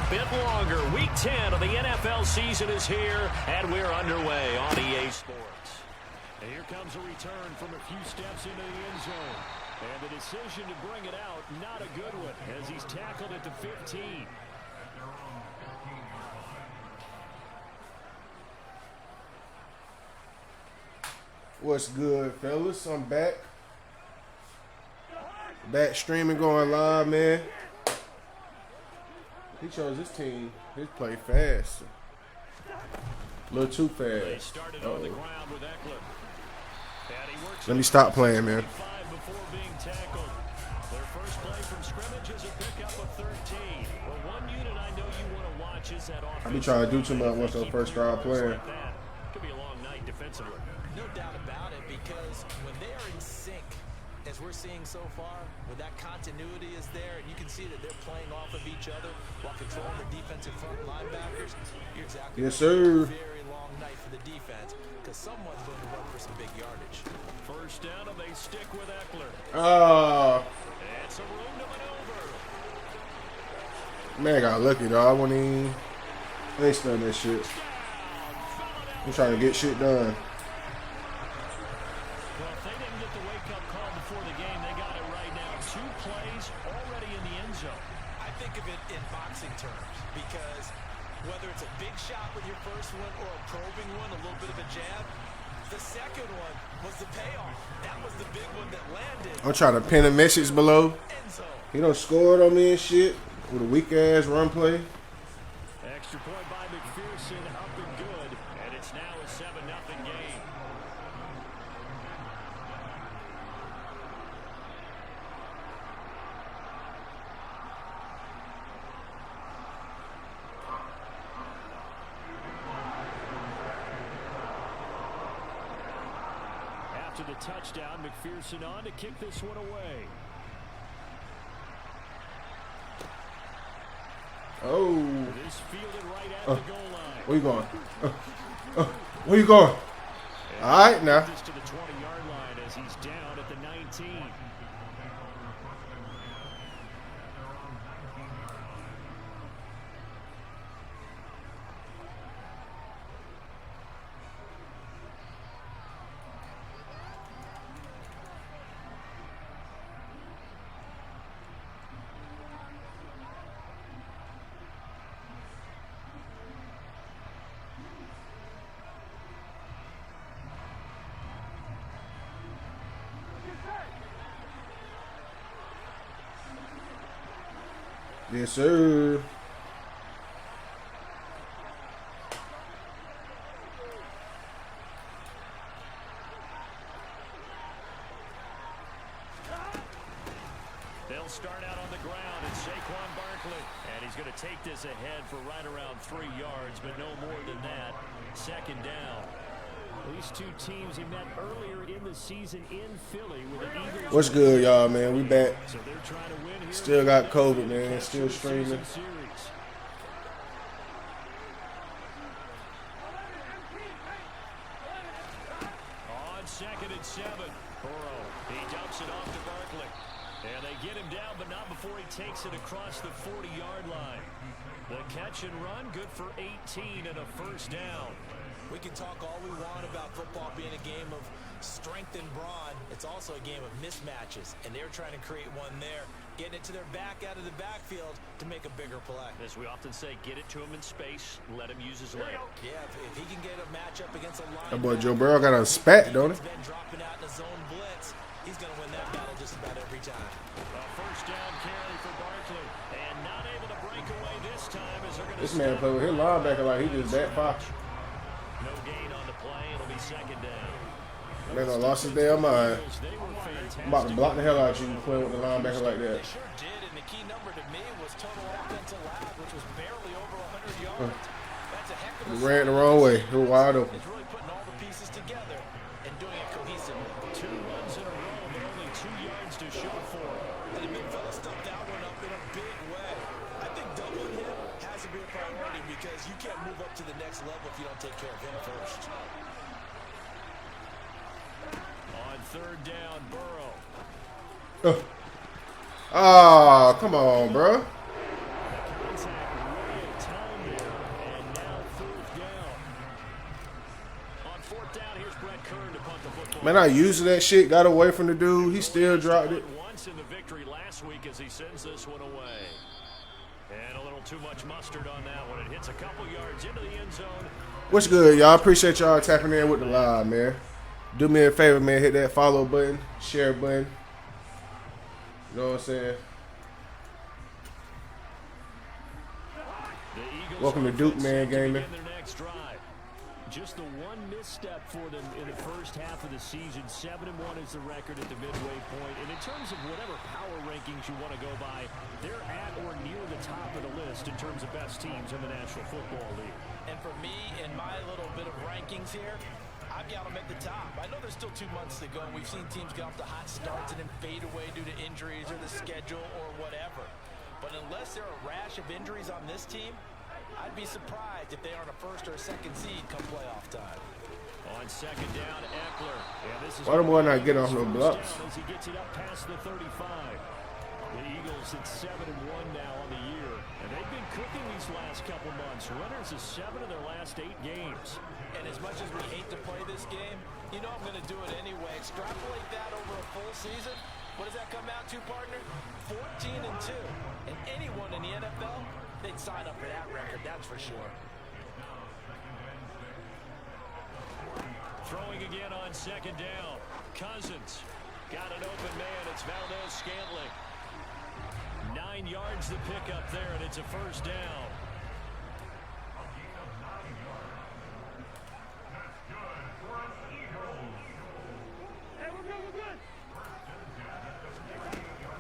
a bit longer. Week 10 of the NFL season is here, and we're underway on EA Sports. And here comes a return from a few steps into the end zone. And the decision to bring it out, not a good one, as he's tackled at the 15. What's good, fellas? I'm back. Back streaming, going live, man. He chose his team. He play fast. A little too fast. Let me stop playing, man. Their first play from scrimmage is a pickup of 13. Well, one unit I know you want to watch is that offense. I be trying to do too much once I first start playing. Could be a long night defensively. No doubt about it, because when they are in sync, as we're seeing so far, when that continuity is there, and you can see that they're playing off of each other while controlling the defensive front linebackers, you're exactly yes, right. sir. Very long night for the defense, because someone's going to run for some big yardage. First down, and they stick with Eckler. It's a room to maneuver. Man, I got lucky, though. I wouldn't even waste on that shit. I'm trying to get shit done. Well, if they didn't get the wake-up call before the game, they got it right now. 2 plays already in the end zone. I think of it in boxing terms, because whether it's a big shot with your first one or a probing one, a little bit of a jab, the second one was the payoff. That was the big one that landed. I'm trying to pin a message below. He done scored on me and shit with a weak-ass run play. Extra point by McPherson, up and good, and it's now a 7-0 game. After the touchdown, McPherson on to kick this one away. Oh. This fielded right at the goal line. Where you going? Where you going? All right, now. This to the 20-yard line as he's down at the 19. Yes, sir. They'll start out on the ground. It's Saquon Barkley. And he's going to take this ahead for right around 3 yards, but no more than that. Second down. These two teams have met earlier in the season in Philly with the Eagles. What's good, y'all, man? We back. So they're trying to win here. Still got COVID, man. Still streaming. On 2nd and 7. Burrow, he dumps it off to Barkley. And they get him down, but not before he takes it across the 40-yard line. The catch and run, good for 18 and a first down. We can talk all we want about football being a game of strength and brawn. It's also a game of mismatches, and they're trying to create one there, getting it to their back out of the backfield to make a bigger play. As we often say, get it to him in space, let him use his leg. Yeah, if he can get a matchup against a line. That boy Joe Burrow got a spat, don't he? Been dropping out in the zone blitz. He's going to win that battle just about every time. A first down carry for Barkley, and not able to break away this time as they're going to. This man play with his linebacker like he just that far. No gain on the play. It'll be second down. Man, I lost his damn mind. I'm about to block the hell out of you playing with the linebacker like that. They sure did, and the key number to me was total offensive lag, which was barely over 100 yards. That's a heck of a We ran the wrong way. They were wide open. It's really putting all the pieces together and doing it cohesively. 2 runs in a row, but only 2 yards to show for it. And the big fella stuffed that one up in a big way. I think doubling him has to be a priority because you can't move up to the next level if you don't take care of him first. On 3rd down, Burrow. Oh, come on, bro. Contact really Man, I used that shit. Got away from the dude. He still dropped it. Once in the victory last week as he sends this one away. And a little too much mustard on that one. It hits a couple yards into the end zone. What's good, y'all? Appreciate y'all tapping in with the live, man. Do me a favor, man. Hit that follow button, share button. You know what I'm saying? Welcome to Duke Man Gaming. Just the one misstep for them in the first half of the season. 7-1 is the record at the midway point. And in terms of whatever power rankings you want to go by, they're at or near the top of the list in terms of best teams in the National Football League. And for me, in my little bit of rankings here, I've got them at the top. I know there's still 2 months to go, and we've seen teams get off to hot starts and then fade away due to injuries or the schedule or whatever. But unless there are a rash of injuries on this team, I'd be surprised if they aren't a first or a second seed come playoff time. On second down, Eckler. Why the boy not get off no blocks? As he gets it up past the 35. The Eagles at 7-1 now on the year. And they've been cooking these last couple months. Runners is 7 of their last 8 games. And as much as we hate to play this game, you know I'm going to do it anyway. Extrapolate that over a full season. What does that come out to, partner? 14-2. And anyone in the NFL, they'd sign up for that record, that's for sure. Throwing again on second down. Cousins got an open man. It's Valdez-Scantling. 9 yards to pick up there, and it's a first down.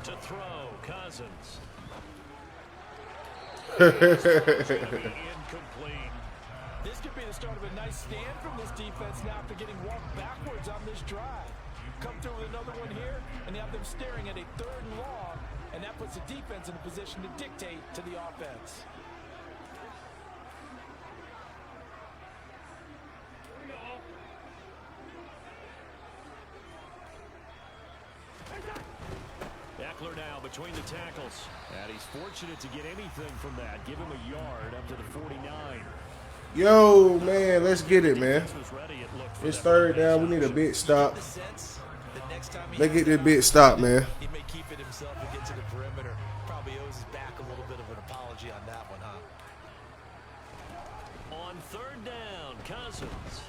To throw, Cousins. Incomplete. This could be the start of a nice stand from this defense now after getting walked backwards on this drive. Come through with another one here, and they have them staring at a 3rd and long, and that puts the defense in a position to dictate to the offense. Eckler now between the tackles. And he's fortunate to get anything from that. Give him a yard up to the 49. Yo, man, let's get it, man. It's 3rd down. We need a big stop. Let's get this big stop, man. He may keep it himself and get to the perimeter. Probably owes his back a little bit of an apology on that one, huh? On 3rd down, Cousins.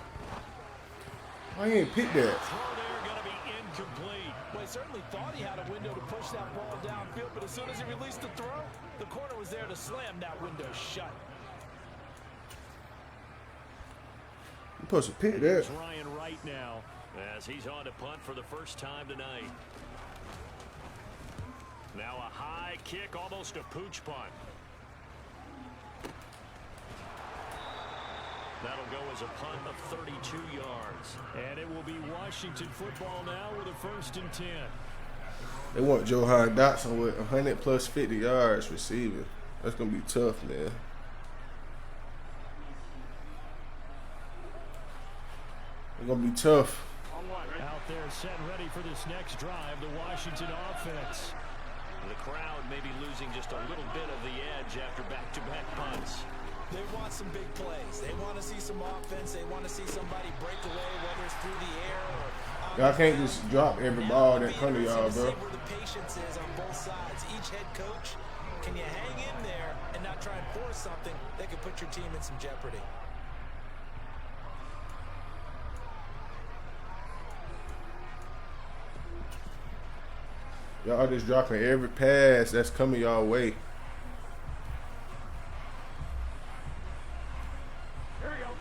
I ain't picked that. Throw there going to be incomplete. Well, he certainly thought he had a window to push that ball downfield, but as soon as he released the throw, the corner was there to slam that window shut. You supposed to pick that. It's Ryan Wright now as he's on to punt for the first time tonight. Now a high kick, almost a pooch punt. That'll go as a punt of 32 yards. And it will be Washington football now with a 1st and 10. They want Johan Dotson with 100 plus 50 yards receiving. That's going to be tough, man. It's going to be tough. Out there set ready for this next drive, the Washington offense. The crowd may be losing just a little bit of the edge after back-to-back punts. They want some big plays. They want to see some offense. They want to see somebody break away, whether it's through the air or... Y'all can't just drop every ball that come to y'all, bro. Where the patience is on both sides. Each head coach, can you hang in there and not try and force something that could put your team in some jeopardy? Y'all just dropping every pass that's coming y'all way.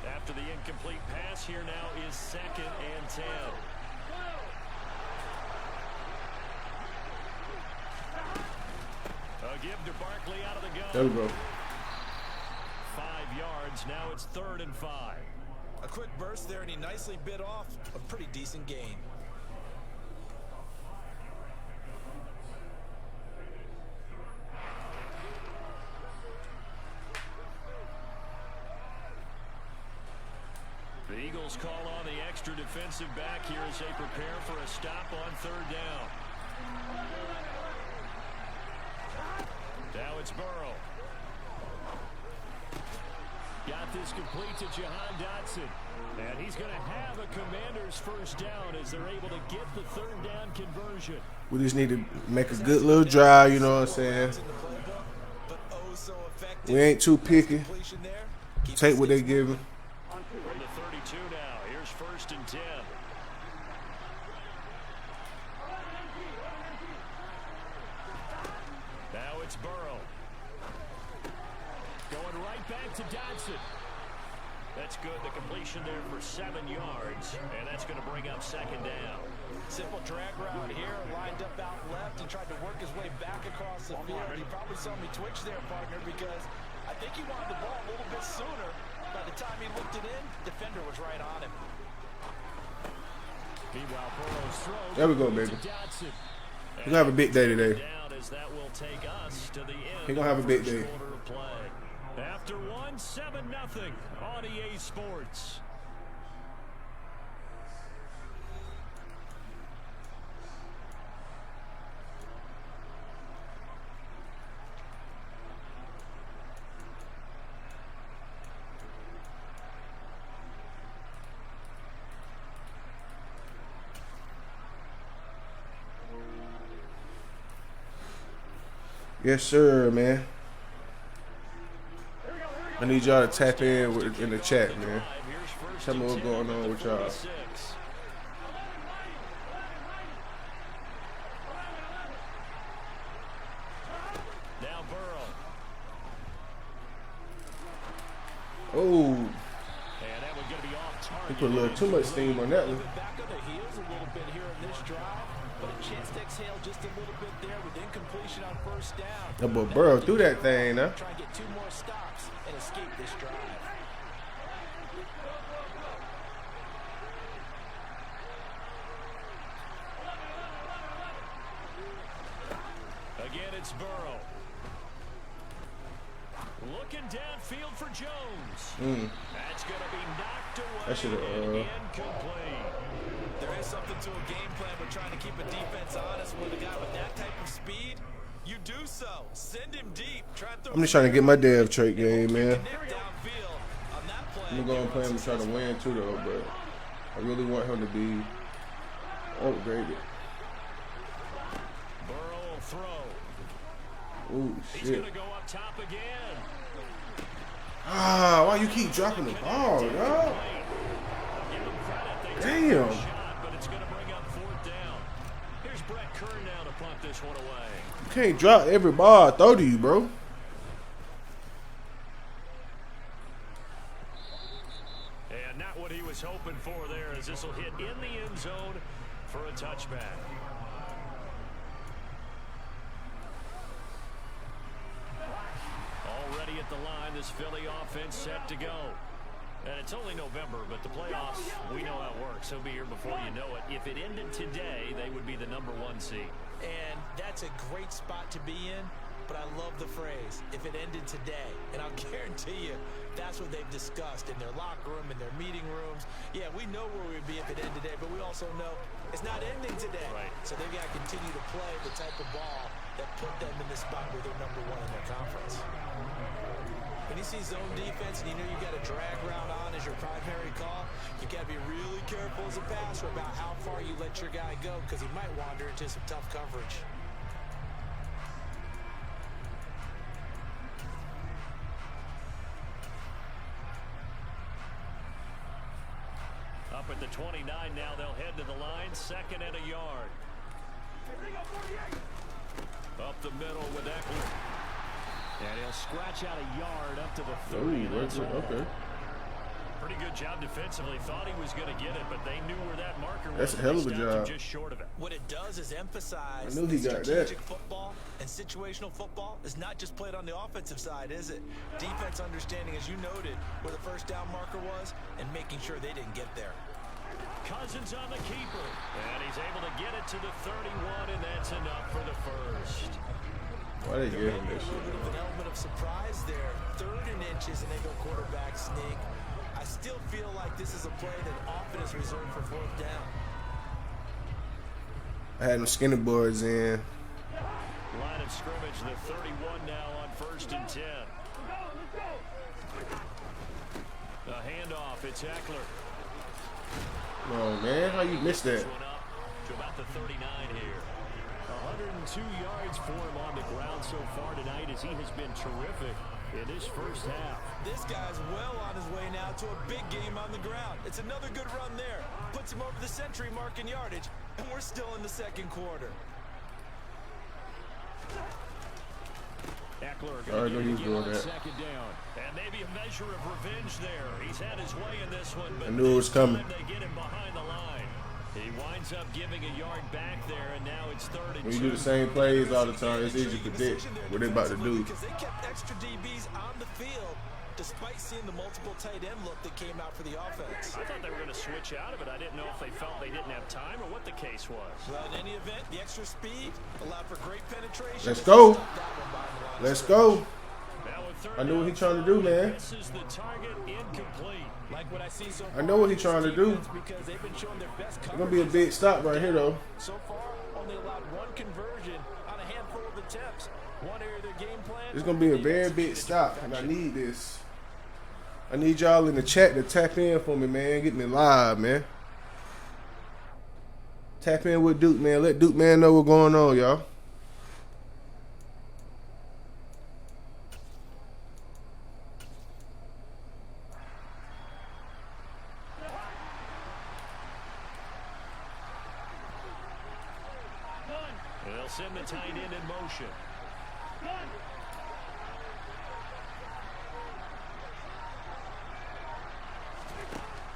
After the incomplete pass, here now is 2nd and 10. A give to Barkley out of the gun. There we go. 5 yards. Now it's 3rd and 5. A quick burst there, and he nicely bit off a pretty decent gain. The Eagles call on the extra defensive back here as they prepare for a stop on 3rd down. Now it's Burrow. Got this complete to Jahan Dotson. And he's going to have a Commander's first down as they're able to get the third down conversion. We just need to make a good little drive, you know what I'm saying? We ain't too picky. Take what they give him. From the 32 now. Here's 1st and 10. Now it's Burrow. Going right back to Dotson. That's good. The completion there for 7 yards. And that's going to bring up 2nd down. Simple drag route here, lined up out left. He tried to work his way back across the field. He probably saw me twitch there, partner, because I think he wanted the ball a little bit sooner. By the time he looked it in, defender was right on him. Meanwhile, Burrow's throw. There we go, baby. He's gonna have a big day today. He's gonna have a big day. After 1, 7-0 on EA Sports. Yes, sir, man. I need y'all to tap in the chat, man. Tell me what's going on with y'all. Now Burrow. Oh, And that one's going to be off target. he put a little too much steam on that one. Back on the heels a little bit here in this drive, but a chance to exhale just a little bit there with incompletion on 1st down. That boy Burrow threw that thing, huh? Try and get 2 more stops and escape this drive. Again, it's Burrow. Looking downfield for Jones. That's going to be knocked away. That should and incomplete. There is something to a game plan with trying to keep a defense honest with a guy with that type of speed. You do so. Send him deep. Try and throw I'm just trying to get my dev trait game, man. downfield on that play. I'm gonna play him to try to win too, though, but I really want him to be upgraded. Burrow will throw. Ooh, He's shit. going to go up top again. Ah, why you keep dropping the ball, dog? Give him credit. They take Damn. a shot, but it's going to bring up 4th down. Here's Brett Kern now to punt this one away. You can't drop every ball I throw to you, bro. And not what he was hoping for there, as this will hit in the end zone for a touchback. Already at the line, this Philly offense set to go. And it's only November, but the playoffs, we know how it works. He'll be here before you know it. If it ended today, they would be the #1 seed. And that's a great spot to be in, but I love the phrase, if it ended today. And I'll guarantee you, that's what they've discussed in their locker room, in their meeting rooms. Yeah, we know where we'd be if it ended today, but we also know it's not ending today. Right. So they've got to continue to play the type of ball that put them in the spot where they're #1 in their conference. When you see zone defense and you know you got a drag route on as your primary call, you got to be really careful as a passer about how far you let your guy go, because he might wander into some tough coverage. Up at the 29 now, they'll head to the line, 2nd and a yard. Up the middle with Eckler. And he'll scratch out a yard up to the 30. Okay. Pretty good job defensively. Thought he was going to get it, but they knew where that marker was. That's a hell of a job. Just short of it. What it does is emphasize I knew he got that. strategic football and situational football is not just played on the offensive side, is it? Defense understanding, as you noted, where the 1st down marker was and making sure they didn't get there. Cousins on the keeper. And he's able to get it to the 31, and that's enough for the first. Why they give him this A little bit of an element of surprise there. 3rd and inches, and they go quarterback sneak. I still feel like this is a play that often is reserved for 4th down. I had them skinny boards in. Line of scrimmage, the 31 now on 1st and 10. handoff. It's Eckler. Oh, man. How you missed that? To about the 39 here. 102 yards for him on the ground so far tonight as he has been terrific in this first half. This guy's well on his way now to a big game on the ground. It's another good run there. Puts him over the century mark in yardage, and we're still in the second quarter. Eckler going to get on second down. And maybe a measure of revenge there. He's had his way in this one, but I knew it was coming. they get him behind the line. He winds up giving a yard back there, and now it's 3rd and 2. When you do the same plays all the time, it's easy to predict what they're about to do. Because they kept extra DBs on the field, despite seeing the multiple tight end look that came out for the offense. I thought they were going to switch out of it. I didn't know if they felt they didn't have time or what the case was. Well, in any event, the extra speed allowed for great penetration. Let's go. Let's go. I know what he's trying to do, man. This is the target incomplete. Like what I see so far, I know what he's trying to do. because they've been showing their best It's going to be a big stop right here, though. So far, only allowed one conversion on a handful of attempts. One area of their game plan. It's going to be a very big stop, and I need this. I need y'all in the chat to tap in for me, man. Get me live, man. Tap in with Duke, man. Let Duke, man, know what's going on, y'all. They'll send the tight end in motion.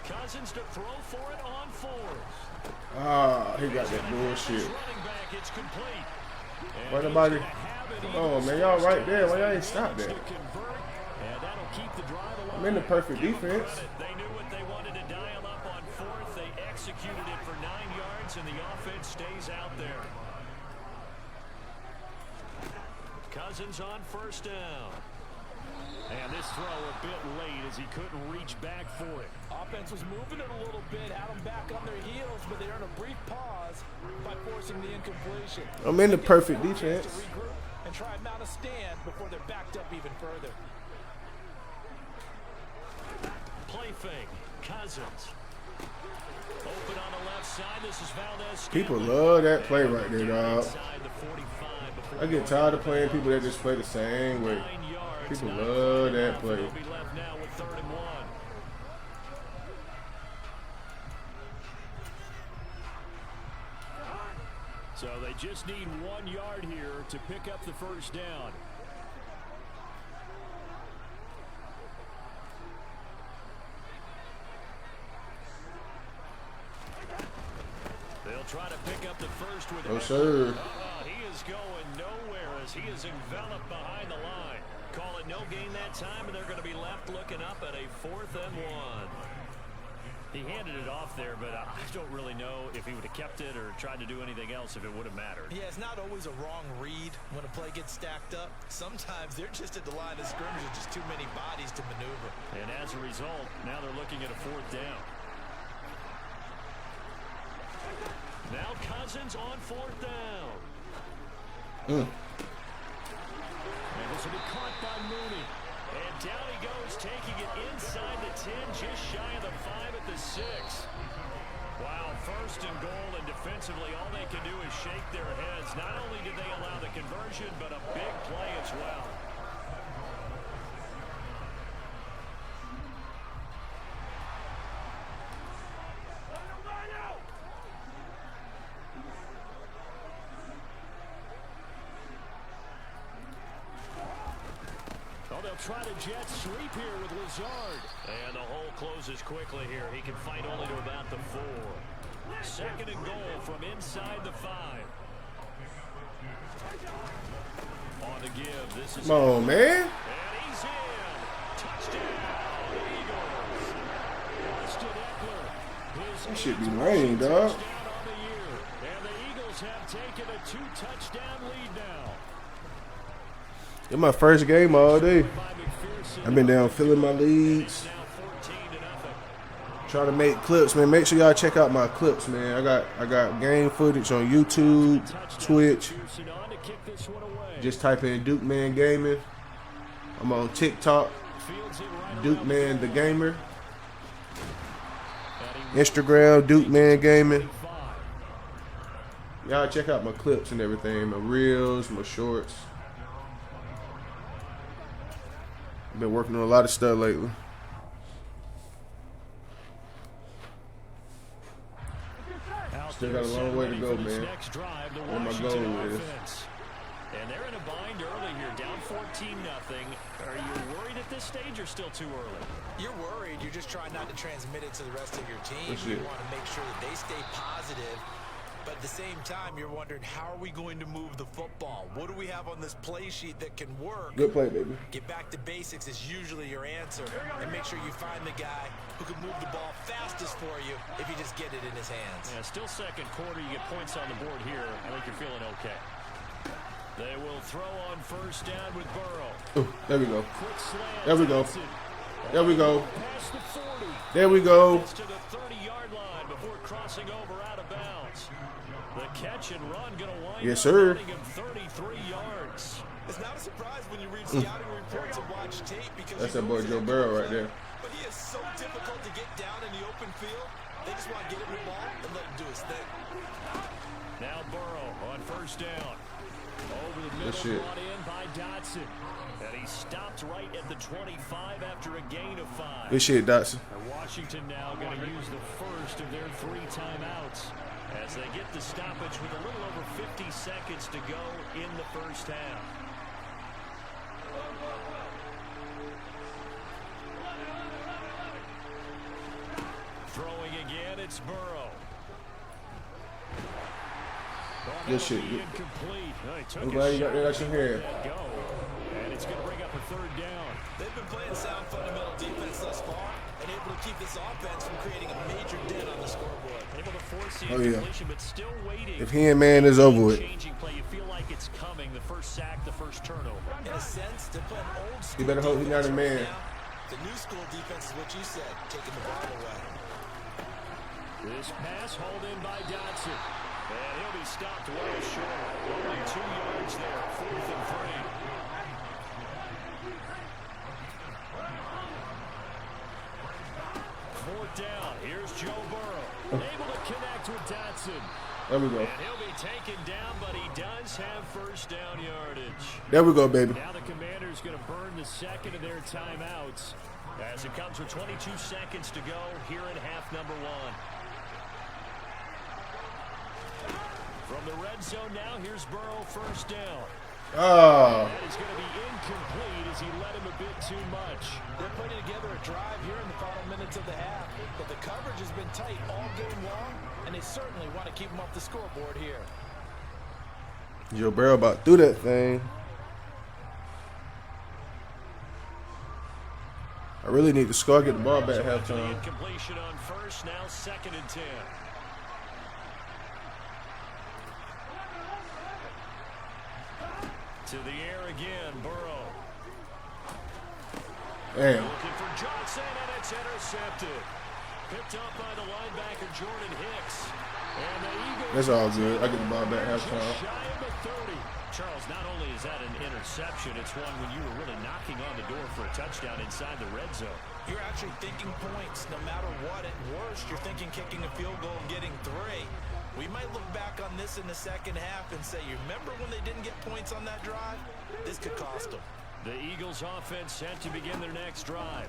Cousins to throw for it on 4th. Ah, he got that bullshit. Running back, it's complete. Why nobody? Oh, man, y'all right there. Why y'all ain't stop that? And that'll keep the drive alive. I'm in the perfect defense. They knew what they wanted to dial up on 4th. They executed it for 9 yards, and the offense stays out there. Cousins on 1st down. And this throw a bit late as he couldn't reach back for it. Offense was moving it a little bit, had them back on their heels, but they earned a brief pause by forcing the incompletion. I'm in the perfect defense. To regroup and try and mount a stand before they're backed up even further. Play fake. Cousins. Open on the left side. This is Valdez. People love that play right there, dog. I get tired of playing people that just play the same way. People love that play. They'll be left now with 3rd and 1. So they just need 1 yard here to pick up the 1st down. They'll try to pick up the 1st with Oh, sir. he is going nowhere as he is enveloped behind the line. Call it no gain that time, and they're going to be left looking up at a 4th and 1. He handed it off there, but I don't really know if he would have kept it or tried to do anything else if it would have mattered. Yeah, it's not always a wrong read when a play gets stacked up. Sometimes they're just at the line of scrimmage with just too many bodies to maneuver. And as a result, now they're looking at a 4th down. Now Cousins on 4th down. And this will be caught by Mooney. And down he goes, taking it inside the 10, just shy of the 5 at the 6. Wow, 1st and goal, and defensively all they can do is shake their heads. Not only did they allow the conversion, but a big play as well. Try to jet sweep here with Lazard. And the hole closes quickly here. He can fight only to about the 4. 2nd and goal from inside the 5. On the give. This is Come on, man. And he's in. Touchdown, Eagles. Austin Eckler. That should be rain, dog. Touchdown on the year. And the Eagles have taken a 2-touchdown lead now. It's my first game all day. I've been down filling my leads. Trying to make clips, man. Make sure y'all check out my clips, man. I got game footage on YouTube, Twitch. Just type in Duke Man Gaming. I'm on TikTok, Duke Man the Gamer. Instagram, Duke Man Gaming. Y'all check out my clips and everything, my reels, my shorts. Been working on a lot of stuff lately. Still got a long way to go, man. What my goal is. And they're in a bind early here, down 14-0. Are you worried at this stage or still too early? You're worried. You're just trying not to transmit it to the rest of your team. That's You it. want to make sure that they stay positive. But at the same time, you're wondering, how are we going to move the football? What do we have on this play sheet that can work? Good play, baby. Get back to basics is usually your answer. And make sure you find the guy who can move the ball fastest for you if you just get it in his hands. Yeah, still second quarter. You get points on the board here. I think you're feeling okay. They will throw on first down with Burrow. Ooh, there we go. Quick slant. There we go. There we go. Past the 40. There we go. Gets to the 30-yard line before crossing over out of bounds. The catch and run going to wind Yes, up sir. getting him 33 yards. It's not a surprise when you read scouting reports and watch tape because That's you that know boy he's Joe a good Burrow right player, there. But he is so difficult to get down in the open field. They just want to get him the ball and let him do his thing. Now Burrow on first down. Over the middle, Good shit. brought in by Dotson. And he stopped right at the 25 after a gain of 5. Good shit, Dotson. And Washington now going to use the first of their 3 timeouts as they get the stoppage with a little over 50 seconds to go in the first half. Throwing again, it's Burrow. Good shit. Incomplete. Oh, he took I'm a glad you got shot that action here. let go. And it's going to bring up a third down. They've been playing sound fundamental defense thus far and able to keep this offense from creating a major dent on the scoreboard. Able to force the Oh, yeah. incompletion, but still waiting. If he ain't man, it's over with. Changing play, you feel like it's coming. The first sack, the first turnover. In a sense, they're playing old school. You better hope he's not a defense man. right now. The new school defense is what you said, taking the ball away. This pass hauled in by Dotson. And he'll be stopped well short. Only 2 yards there, 4th and 3. Fourth down. Here's Joe Burrow. Able to connect with Dotson. There we go. And he'll be taken down, but he does have first down yardage. There we go, baby. Now the Commanders going to burn the second of their timeouts as it comes with 22 seconds to go here in half number 1. From the red zone now, here's Burrow, first down. Oh, That is going to be incomplete as he led him a bit too much. They're putting together a drive here in the final minutes of the half, but the coverage has been tight all game long, and they certainly want to keep them off the scoreboard here. Joe Burrow about to do that thing. I really need to score, get the ball back at halftime. Incompletion on first, now 2nd and 10. To the air again, Burrow. Damn. Looking for Johnson, and it's intercepted. Picked up by the linebacker, Jordan Hicks. And the Eagles... That's all good. I get the ball back at just halftime. shy of the 30. Charles, not only is that an interception, it's one when you were really knocking on the door for a touchdown inside the red zone. You're actually thinking points no matter what. At worst, you're thinking kicking a field goal and getting 3. We might look back on this in the second half and say, you remember when they didn't get points on that drive? This could cost them. The Eagles offense set to begin their next drive.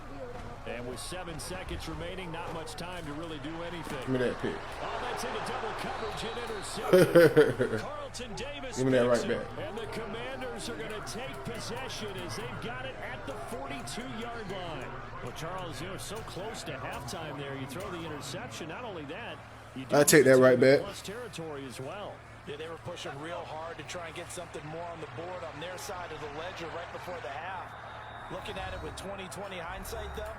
And with 7 seconds remaining, not much time to really do anything. Give me that pick. Oh, that's into double coverage and intercepted. Carlton Davis Give me that picks right it. back. And the Commanders are going to take possession as they've got it at the 42-yard line. Well, Charles, you know, so close to halftime there. You throw the interception. Not only that, you do I take that right back. plus territory as well. Yeah, they were pushing real hard to try and get something more on the board on their side of the ledger right before the half. Looking at it with 20/20 hindsight, though,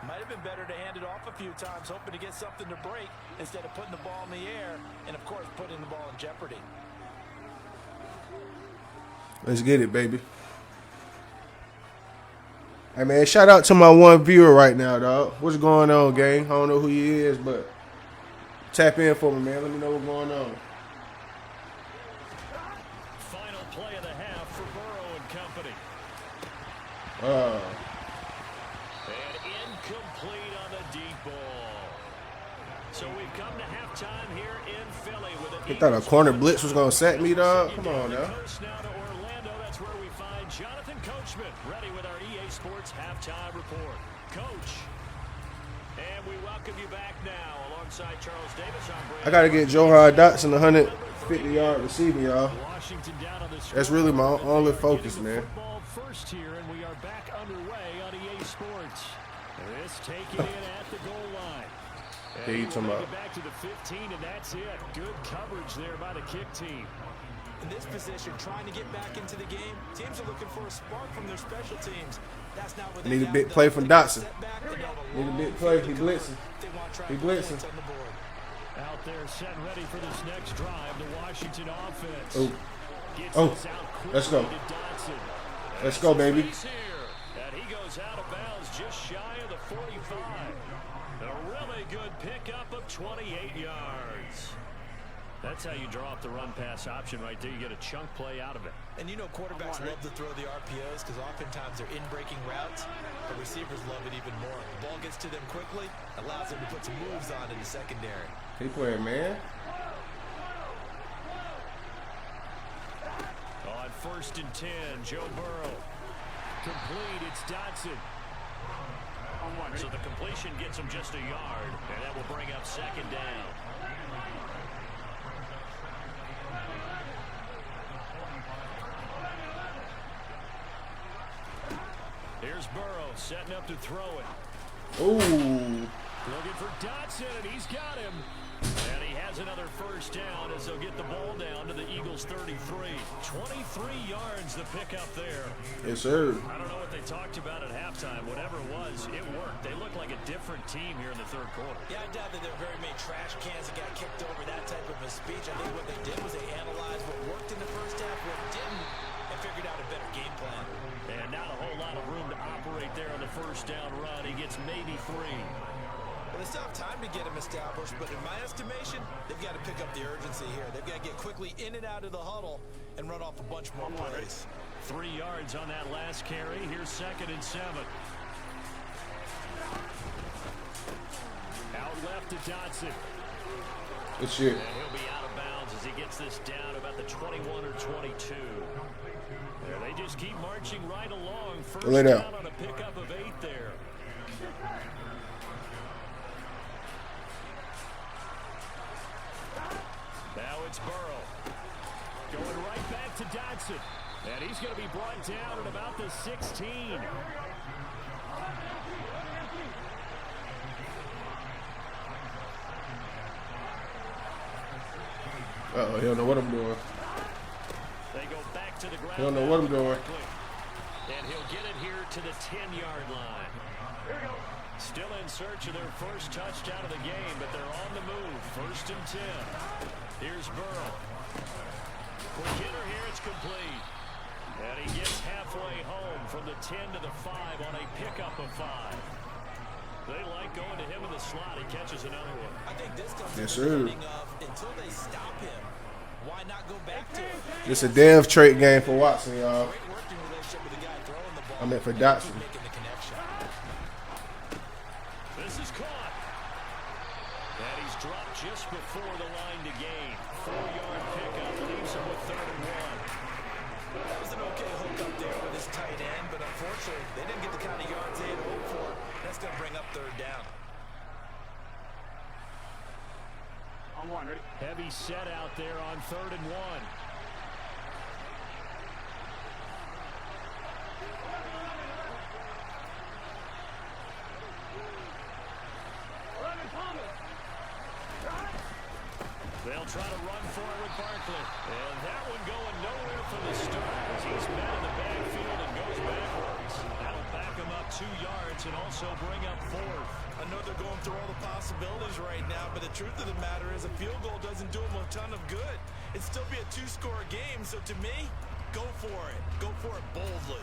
might have been better to hand it off a few times, hoping to get something to break instead of putting the ball in the air and, of course, putting the ball in jeopardy. Let's get it, baby. Hey, man, shout out to my one viewer right now, dog. What's going on, gang? I don't know who he is, but tap in for me, man. Let me know what's going on. Final play of the half for Burrow and company. And incomplete on the deep ball. So we've come to halftime here in Philly with an He thought a corner blitz was gonna sack me, dog. Come on now. Coast now to Orlando. That's where we find Jonathan Coachman, ready with our EA Sports halftime report. Coach, and we welcome you back now alongside Charles Davis. I gotta get Johan Dotson 150-yard receiving, y'all. Washington down on the That's really my only focus, man. football first here, and we are back underway on EA Sports. This taking it at the goal line. Yeah, you talking about? Back to the 15, and that's it. Good coverage there by the kick team. In this position, trying to get back into the game, teams are looking for a spark from their special teams. That's not what they Need a big play from Dotson. Need a big play. He blitzing. He blitzing. Out there set ready for this next drive, the Washington offense. Oh, Gets oh, this out quickly let's go. to Dotson. Let's go, baby. He's here, and he goes out of bounds just shy of the 45. A really good pickup of 28 yards. That's how you draw up the run-pass option right there. You get a chunk play out of it. And you know quarterbacks love to throw the RPOs because oftentimes they're in-breaking routes, but receivers love it even more. The ball gets to them quickly, allows them to put some moves on in the secondary. He playing, man. On 1st and 10, Joe Burrow. Complete, it's Dotson. So the completion gets him just a yard, and that will bring up 2nd down. Here's Burrow setting up to throw it. Ooh. Looking for Dotson, and he's got him. And he has another 1st down as they'll get the ball down to the Eagles' 33. 23 yards the pickup there. Yes, sir. I don't know what they talked about at halftime. Whatever it was, it worked. They looked like a different team here in the 3rd quarter. Yeah, I doubt that there were very many trash cans that got kicked over, that type of a speech. I think what they did was they analyzed what worked in the 1st half, what didn't, and figured out a better game plan. And not a whole lot of room to operate there on the 1st down run. He gets maybe 3. Well, they still have time to get him established, but in my estimation, they've got to pick up the urgency here. They've got to get quickly in and out of the huddle and run off a bunch more plays. 3 yards on that last carry. Here's 2nd and 7. Out left to Dotson. Good shit. And he'll be out of bounds as he gets this down to about the 21 or 22. Yeah, they just keep marching right along. First Lay down. down on a pickup of 8 there. Now it's Burrow. Going right back to Dotson. And he's going to be brought down at about the 16. Uh-oh, he don't know what I'm doing. They go back to the ground. He don't know what I'm doing. And he'll get it here to the 10-yard line. Still in search of their first touchdown of the game, but they're on the move. 1st and 10. Here's Burrow. Quick hitter here, it's complete. And he gets halfway home from the 10 to the 5 on a pickup of 5. They like going to him in the slot. He catches another one. I think this comes Yes, to the sir. beginning of until they stop him. Why not go back to him? It's a dev trait game for Watson, y'all. Great working relationship with the guy throwing the ball. I meant for Keep Dotson. making the connection. This is caught. And he's dropped just before the line to gain. 4-yard pickup leaves him with 3rd and 1. That was an okay hook up there with his tight end, but unfortunately, they didn't get the kind of yards they had hoped for. That's going to bring up 3rd down. Heavy set out there on 3rd and 1. They'll try to run for it with Barkley. And that one going nowhere from the start as he's met in the backfield and goes backwards. That'll back him up 2 yards and also bring up 4th. I know they're going through all the possibilities right now, but the truth of the matter is a field goal doesn't do them a ton of good. It'd still be a 2-score game, so to me, go for it. Go for it boldly.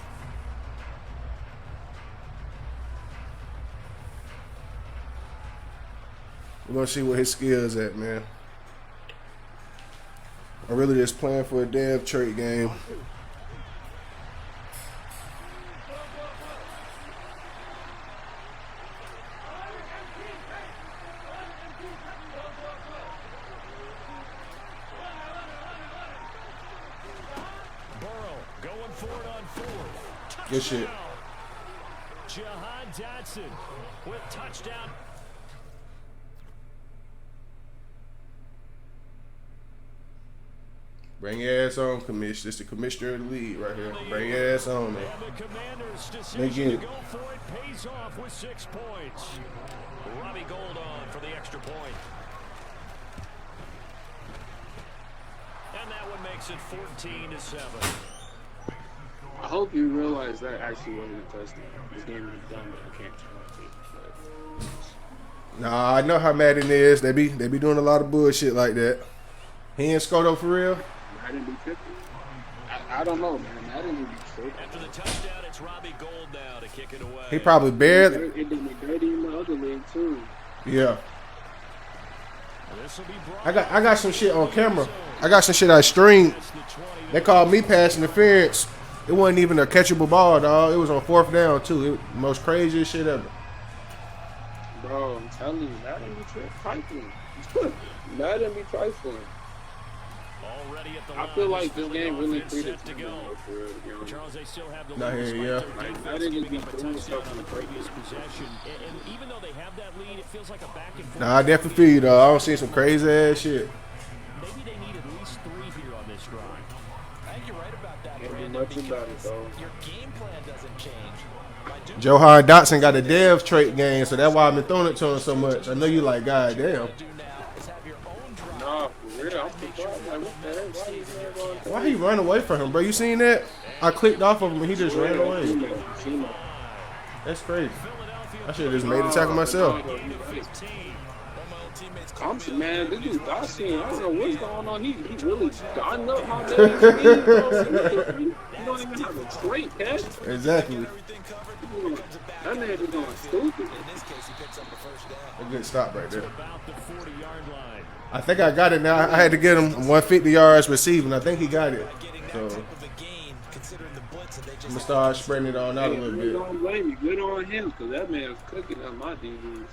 We're going to see what his skills at, man. I'm really just playing for a dev trait game. for it on fourth. Good shit. Jahan Dotson with touchdown. Bring your ass on, commissioner. This is the commissioner of the league right here. Bring your ass on, man. And the Commanders' They decision get to it. go for it pays off with 6 points. Robbie Gould on for the extra point. And that one makes it 14-7. I hope you realize that actually wasn't a touchdown. This game is done, but I can't turn it. Nah, I know how Madden is. They be doing a lot of bullshit like that. He ain't scored up for real. Madden be tripping. I don't know, man. Madden be tripping. After the touchdown, it's Robbie Gould now to kick it away. He probably barely. It did me dirty in the other league too. Yeah. This will be brought I got some shit on camera. I got some shit I streamed. They called me pass interference. It wasn't even a catchable ball, dog. It was on 4th down too. Most craziest shit ever. Bro, I'm telling you, Madden be trifling. Madden be trifling. already at the I feel line. like this game really treated to go. for real, to be honest. Charles, they still have the Not lead here, despite yeah. their Like, defense I didn't giving be up a doing touchdown stuff on the in the previous possession. And even though they have that lead, it feels like a back and forth. Nah, I definitely feel you, though. I don't see some crazy ass shit. Maybe they need at least 3 here on this drive. I think you're right about that, Can't do Brandon, much about it, because though. your game plan doesn't change. By doing Johan Dotson got a dev trait game, so that's why I've been throwing it to him so much. I know you like, God damn. what you do now is have your own drive. Nah, for real, I'm surprised. Like, what the heck? Why you man going? Why he run away from him, bro? You seen that? I clicked off of him and he just ran away. That's crazy. I should have just made the tackle myself. Man, this dude Dotson, I don't know what's going on. He really gotten up my man's speed, bro. He don't even have a straight catch. Exactly. Everything covered. That man is going stupid. In this case, he picks up the first down. A good stop right there. About the 40-yard line. I think I got it now. I had to get him 150 yards receiving. I think he got it. Getting that So type of a gain, considering the blitz that they just I'm going to start spreading it on out a little You bit. don't blame me. Good on him, because that man's cooking up my DBs.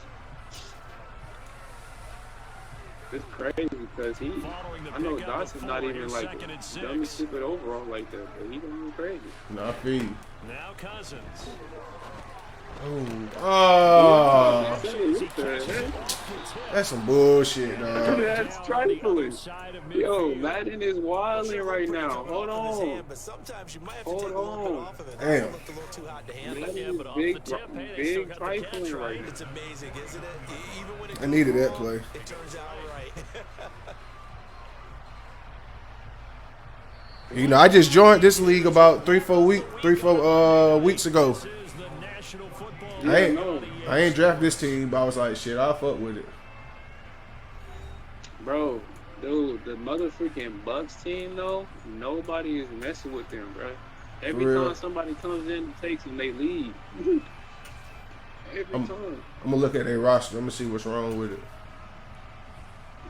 It's crazy because I know Dotson's not even like dumb and stupid overall like that, but he going crazy. No, I feel you. Now Cousins. Oh, What the heck? that's some bullshit, dog. That's trifling. Yo, Madden is wilding right now. Hold on. But sometimes you might have to Hold take a little bit on. off of it. Damn. It looked a little too hot to handle. Madden Yeah, is but off big, the tip, hey, they still big got the catch trifling right. right now. It's amazing, isn't it? Even when it I goes needed that wrong, play. It turns out right. You know, I just joined this league about 3-4 weeks ago. This is the National Football I ain't draft this team, but I was like, shit, I'll fuck with it. Bro, dude, the motherfucking Bucks team though, nobody is messing with them, bro. Every For real. time somebody comes in and takes them, they leave. Every time. I'm gonna look at their roster. I'm gonna see what's wrong with it.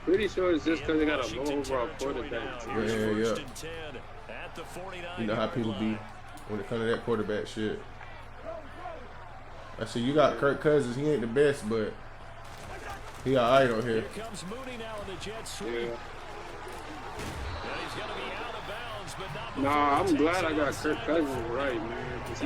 Pretty sure it's just because they got a low overall quarterback. Yeah, yeah. You know how people be when it comes to that quarterback shit. I see you got Kirk Cousins. He ain't the best, but he alright on here. Comes Mooney now in the jet sweep. Yeah. And he's going to be out of bounds, but not before Nah, he I'm takes glad I it got inside Kirk the Cousins 40. right, man. Because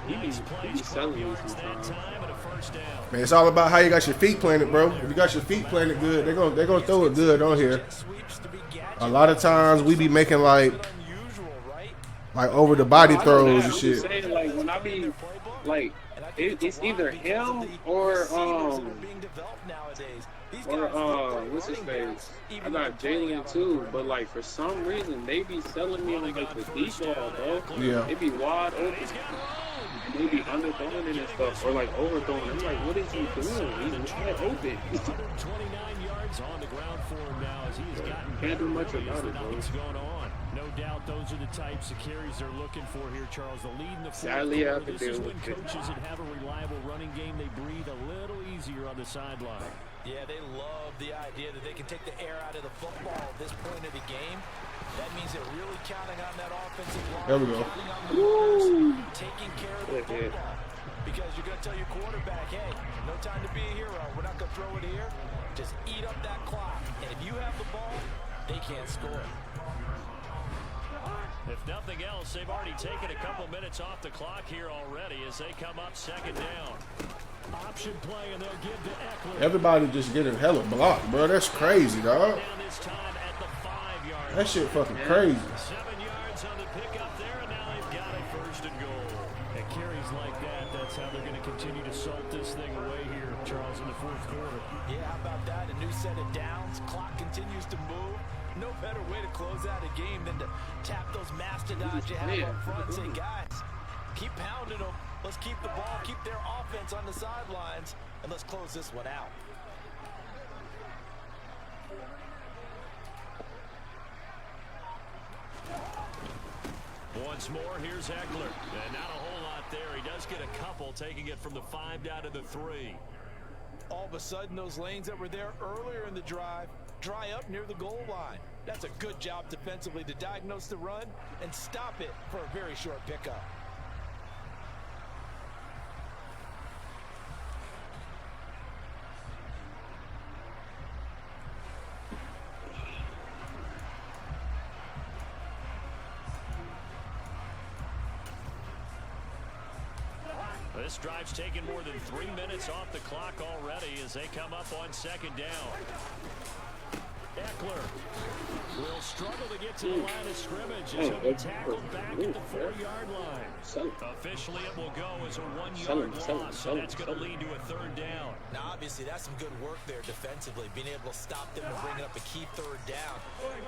he be selling me sometimes. Time and a first down. Man, it's all about how you got your feet planted, bro. If you got your feet planted good, they're gonna throw it good on here. Sweeps to be gadget. A lot of times we be making like Unusual, right? over the body I know throws that. and I'm shit. just saying, like, when I be, like, it's either him or, what's his face? I got Jalen too, but like for some reason they be selling me on like the deep ball, bro. Yeah. They be wide open. And they be underthrowing it and stuff, or like overthrowing. I'm like, what is he doing? He's wide open. 129 yards on the ground for him now as he has gotten Can't do much better about as it, bro. nothing's going on. No doubt those are the types of carries they're looking for here, Charles. The lead in the fourth Sadly, I have quarter. to This is deal when with it. coaches that have a reliable running game, they breathe a little easier on the sideline. Yeah, they love the idea that they can take the air out of the football at this point of the game. That means they're really counting on that offensive line. There we go. Counting on the defense, taking care of the Good hit. football. Because you're going to tell your quarterback, hey, no time to be a hero. We're not going to throw it here. Just eat up that clock. And if you have the ball, they can't score. If nothing else, they've already taken a couple minutes off the clock here already as they come up second down. Option play, and they'll give to Eckler. Everybody just getting hella blocked, bro. That's crazy, dog. Down this time at the 5-yard That shit fucking crazy. 7 yards on the pickup there, and now they've got it first and goal. At carries like that, that's how they're going to continue to salt this thing away here, Charles, in the fourth quarter. Yeah, how about that? A new set of downs. Clock continues to move. No better way to close out a game than to tap those mastodons you have up front and say, guys, keep pounding them. Let's keep the ball, keep their offense on the sidelines, and let's close this one out. Once more, here's Eckler. And not a whole lot there. He does get a couple, taking it from the 5 down to the 3. All of a sudden, those lanes that were there earlier in the drive dry up near the goal line. That's a good job defensively to diagnose the run and stop it for a very short pickup. This drive's taken more than 3 minutes off the clock already as they come up on second down. Eckler will struggle to get to the line of scrimmage as he'll be tackled back at the 4-yard line. Officially, it will go as a 1-yard loss, so that's going to lead to a 3rd down. Now, obviously, that's some good work there defensively, being able to stop them and bring up a key 3rd down.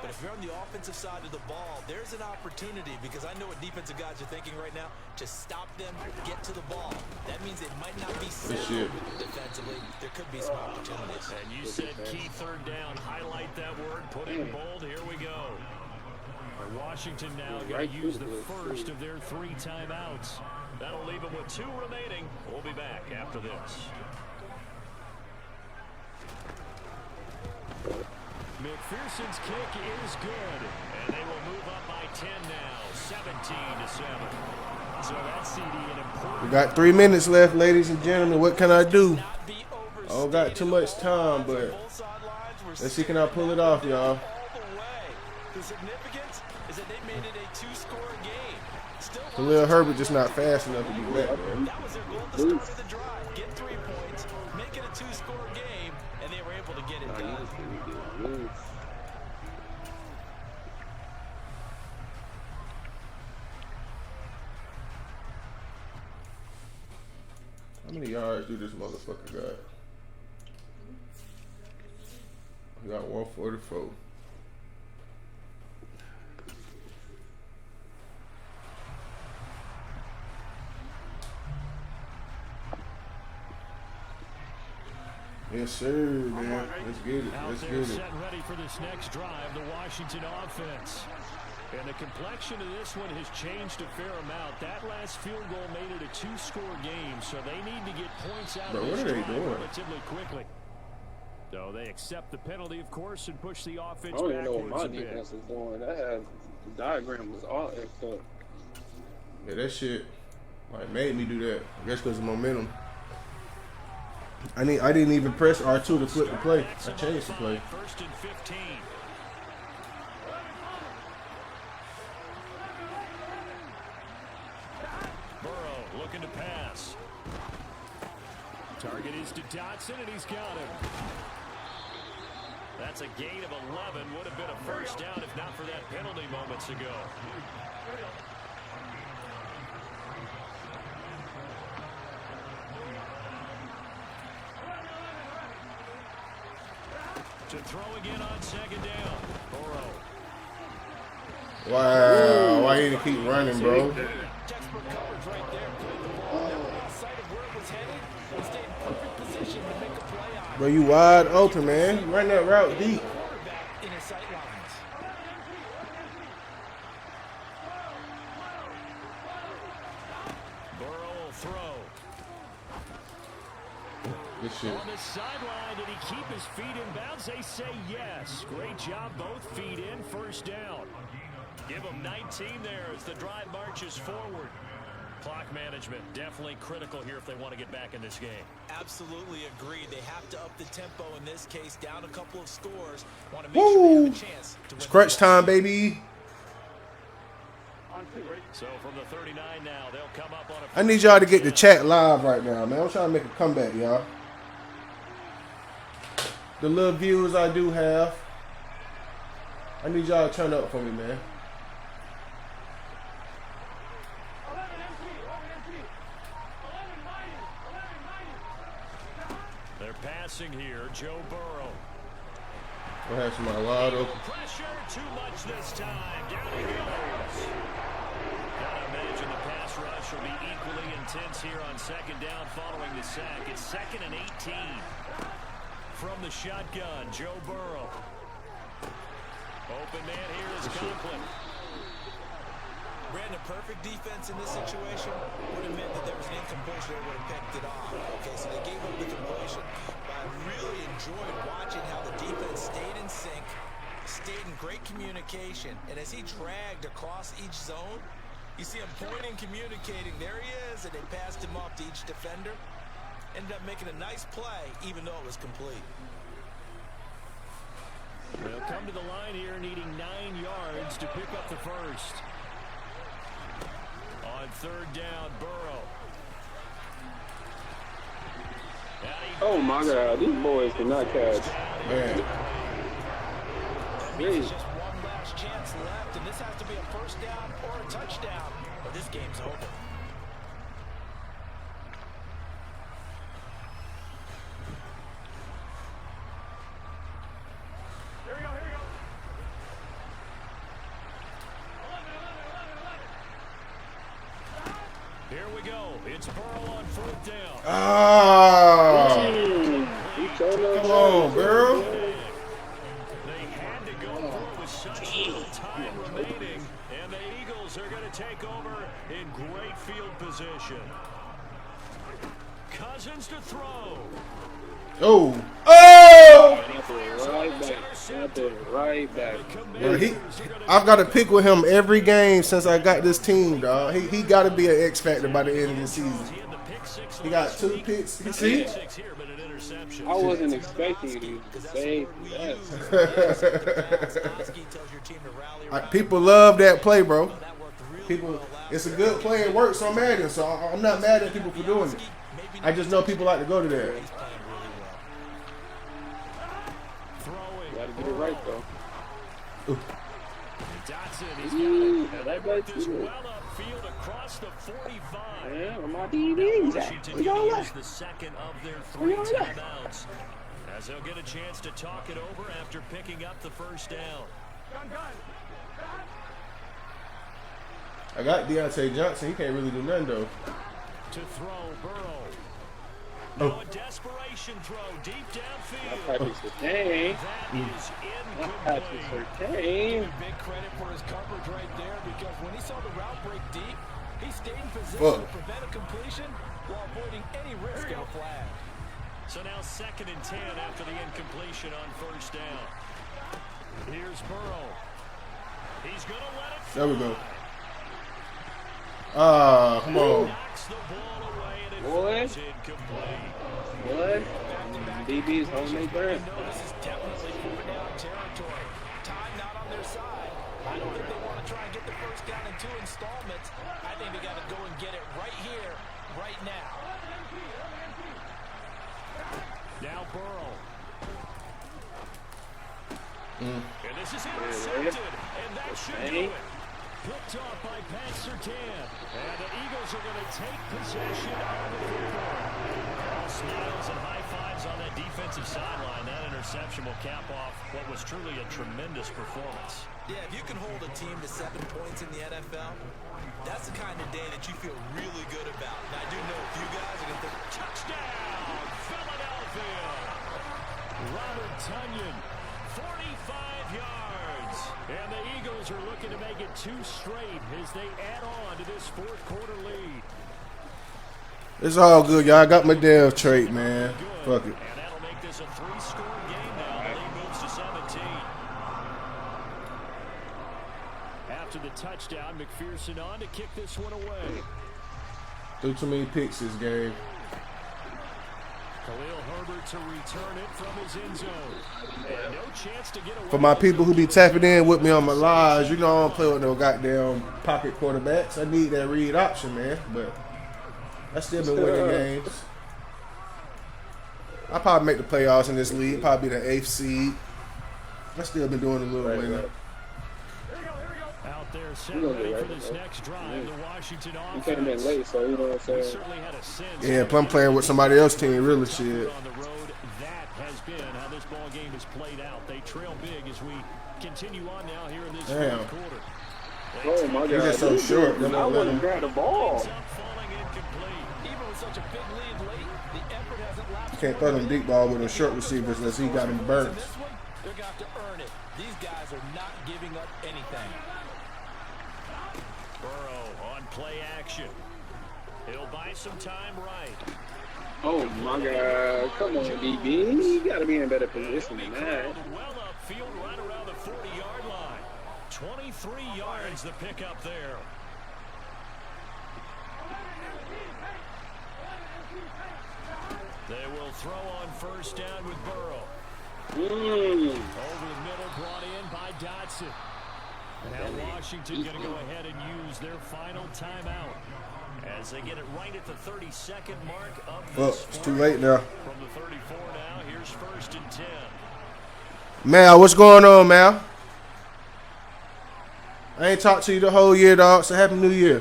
But if you're on the offensive side of the ball, there's an opportunity, because I know what defensive guys are thinking right now. Just stop them, get to the ball. That means it might not be sound defensively. There could be some opportunities. And you said key 3rd down. Highlight that word, put it in bold. Here we go. Washington now going to use the first of their 3 timeouts. That'll leave them with 2 remaining. We'll be back after this. McPherson's kick is good. And they will move up by 10 now, 17-7. So that CD an important. We got 3 minutes left, ladies and gentlemen. What can I do? I don't got too much time, but let's see, can I pull it off, y'all? The significance is that they made it a 2-score game. Khalil Herbert just not fast enough to be back, man. That was their goal at the start of the drive. Get 3 points, make it a 2-score game, and they were able to get it done. How many yards do this motherfucker got? He got 144. Yes, sir, man. Let's get it. Let's get it. Set ready for this next drive, the Washington offense. And the complexion of this one has changed a fair amount. That last field goal made it a 2-score game, so they need to get points out of this drive relatively quickly. So they accept the penalty, of course, and push the offense backwards a bit. I don't even know what my defense was doing. That had, the diagram was all effed up. Yeah, that shit like made me do that. I guess because of momentum. I didn't even press R2 to flip the play. I changed the play. 1st and 15. Burrow looking to pass. Target is to Dotson, and he's got him. That's a gain of 11. Would have been a 1st down if not for that penalty moments ago. To throw again on 2nd down. Burrow. Wow, why you didn't keep running, bro? Textbook coverage right there. Played the ball, never lost sight of where it was headed, and stayed in perfect position to make a play on. Bro, you wide open, man. You run that route deep. Quarterback in his sight lines. Burrow will throw. Good shit. On the sideline, did he keep his feet in bounds? They say yes. Great job, both feet in, 1st down. Give him 19 there as the drive marches forward. Clock management definitely critical here if they want to get back in this game. Absolutely agree. They have to up the tempo in this case, down a couple of scores. Want to make sure they have a chance to win. It's crunch time, baby. So from the 39 now, they'll come up on a... I need y'all to get the chat live right now, man. I'm trying to make a comeback, y'all. The little views I do have, I need y'all to turn up for me, man. They're passing here, Joe Burrow. We'll have some wide open. Pressure, too much this time. Down he goes. Gotta imagine the pass rush will be equally intense here on second down following the sack. It's 2nd and 18. From the shotgun, Joe Burrow. Open man here is Conklin. Brandon, perfect defense in this situation would have meant that there was an incompletion. They would have picked it off. Okay, so they gave up the completion. But I really enjoyed watching how the defense stayed in sync, stayed in great communication. And as he dragged across each zone, you see him pointing, communicating. There he is, and they passed him off to each defender. Ended up making a nice play, even though it was complete. They'll come to the line here needing 9 yards to pick up the first. On 3rd down, Burrow. Oh my God, these boys cannot catch. Man. There's just one last chance left, and this has to be a first down or a touchdown, or this game's over. Here we go. It's Burrow on 4th down. Ah! Come on, Burrow. They had to go for it with such little time remaining, and the Eagles are going to take over in great field position. Cousins to throw. Oh! Oh! Right back. Bro, I've got to pick with him every game since I got this team, dog. He got to be an X factor by the end of the season. He got 2 picks. You see? I wasn't expecting you to say that. People love that play, bro. It's a good play. It works on Madden, so I'm not mad at people for doing it. I just know people like to go to that. Gotta get it right, though. Dotson, he's got it. They worked this well upfield across the 45. Yeah, where my DBs at? To use the second of their 3 timeouts, as they'll get a chance to talk it over after picking up the first down. I got Deontay Johnson. He can't really do nothing, though. To throw, Burrow. Oh. Now a desperation throw deep downfield. That is okay. That is incomplete. Big credit for his coverage right there, because when he saw the route break deep, he stayed in position to prevent a completion while avoiding any risk of a flag. So now 2nd and 10 after the incompletion on 1st down. Here's Burrow. He's going to let it fly. There we go. Ah, come on. Knocks the ball away and it Boy. falls incomplete. What? DB's holding their breath. This is definitely moving down territory. Time not on their side. I don't think they want to try and get the first down in 2 installments. I think they got to go and get it right here, right now. Now Burrow. And this is intercepted, and that should do it. Picked off by Pat Surtain. And the Eagles are going to take possession of the football. All smiles and high fives on that defensive sideline. That interception will cap off what was truly a tremendous performance. Yeah, if you can hold a team to 7 points in the NFL, that's the kind of day that you feel really good about. And I do know a few guys are going to think, Touchdown, Philadelphia. Robert Tonyan, 45 yards. And the Eagles are looking to make it 2 straight as they add on to this 4th quarter lead. It's all good, y'all. I got my Dev trait, man. Fuck it. And that'll make this a 3-score game now. The lead moves to 17. After the touchdown, McPherson on to kick this one away. Threw too many picks this game. Khalil Herbert to return it from his end zone. And no chance to get away. For my people who be tapping in with me on my lives, you know I don't play with no goddamn pocket quarterbacks. I need that read option, man. But I still been winning games. I probably make the playoffs in this league. Probably be the 8th seed. I still been doing a little winning. Out there set ready for this next drive. The Washington offense. He came in late, so you know what I'm saying. Certainly had a sense. Yeah, I'm playing with somebody else's team. Really shit. On the road, that has been how this ball game has played out. They trail big as we continue on now here in this fourth quarter. Oh my God! He's just so short. I wouldn't grab the ball. Falling incomplete. Even with such a big lead late, the effort hasn't lapsed. You can't throw them deep ball with them short receivers unless he got them burnt. This one, they're going to have to earn it. These guys are not giving up anything. Burrow on play action. He'll buy some time right. Oh my God! Come on, DB. You got to be in a better position than that. Well upfield, right around the 40-yard line. 23 yards the pickup there. They will throw on first down with Burrow. Over the middle, brought in by Dotson. Now Washington going to go ahead and use their final timeout as they get it right at the 32nd mark of this. It's too late now. From the 34 now, here's 1st and 10. Mal, what's going on, Mal? I ain't talked to you the whole year, dog, so Happy New Year.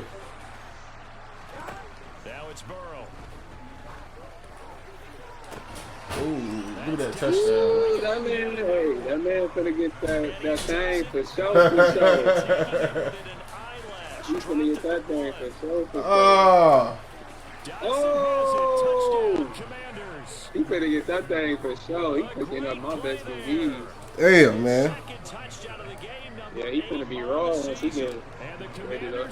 Now it's Burrow. Ooh, look at that touchdown. Ooh, that man finna get that thing for sure. He's finna get that thing for sure. Oh! He finna get that thing for sure. He picking up my best disease. Damn, man. Yeah, he finna be raw once he get ready up.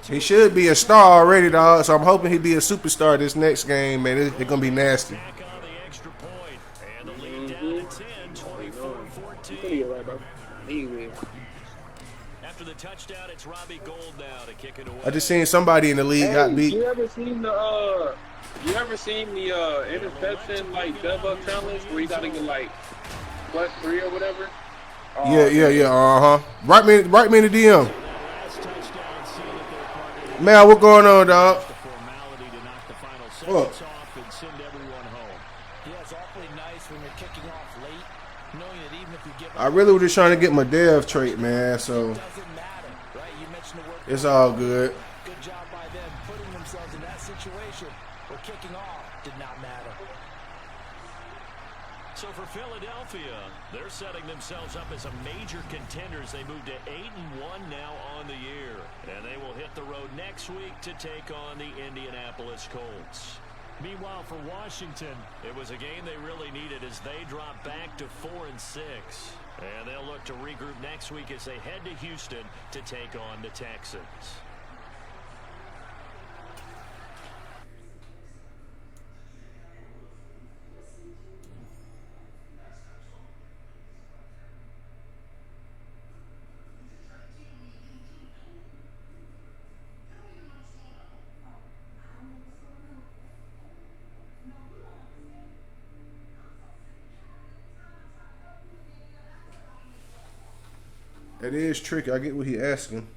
He should be a star already, dog. So I'm hoping he be a superstar this next game, man. It's gonna be nasty. After the touchdown, it's Robbie Gould now to kick it away. I just seen somebody in the league got beat. You ever seen the interception like double challenge where you gotta get like +3 or whatever? Yeah. Write me in the DM. Man, what going on, dog? What? I really was just trying to get my dev trait, man, so it's all good. Good job by them putting themselves in that situation where kicking off did not matter. So for Philadelphia, they're setting themselves up as a major contenders. They moved to 8-1 now on the year. And they will hit the road next week to take on the Indianapolis Colts. Meanwhile, for Washington, it was a game they really needed as they drop back to 4-6. And they'll look to regroup next week as they head to Houston to take on the Texans. It is tricky. I get what he asking.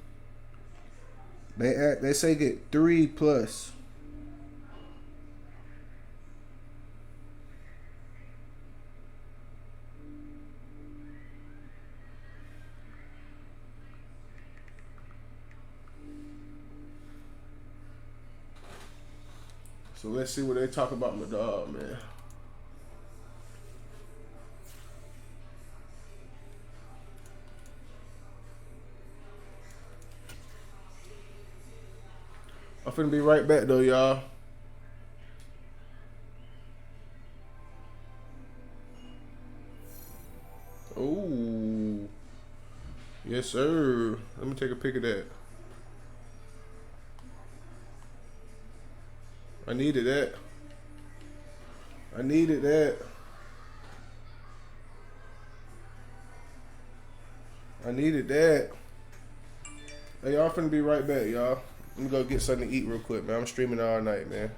They say get 3+. So let's see what they talk about my dog, man. I'm finna be right back though, y'all. Oh, yes, sir. Let me take a pic of that. I needed that. I needed that. I needed that. Hey, y'all finna be right back, y'all. Let me go get something to eat real quick, man. I'm streaming all night, man.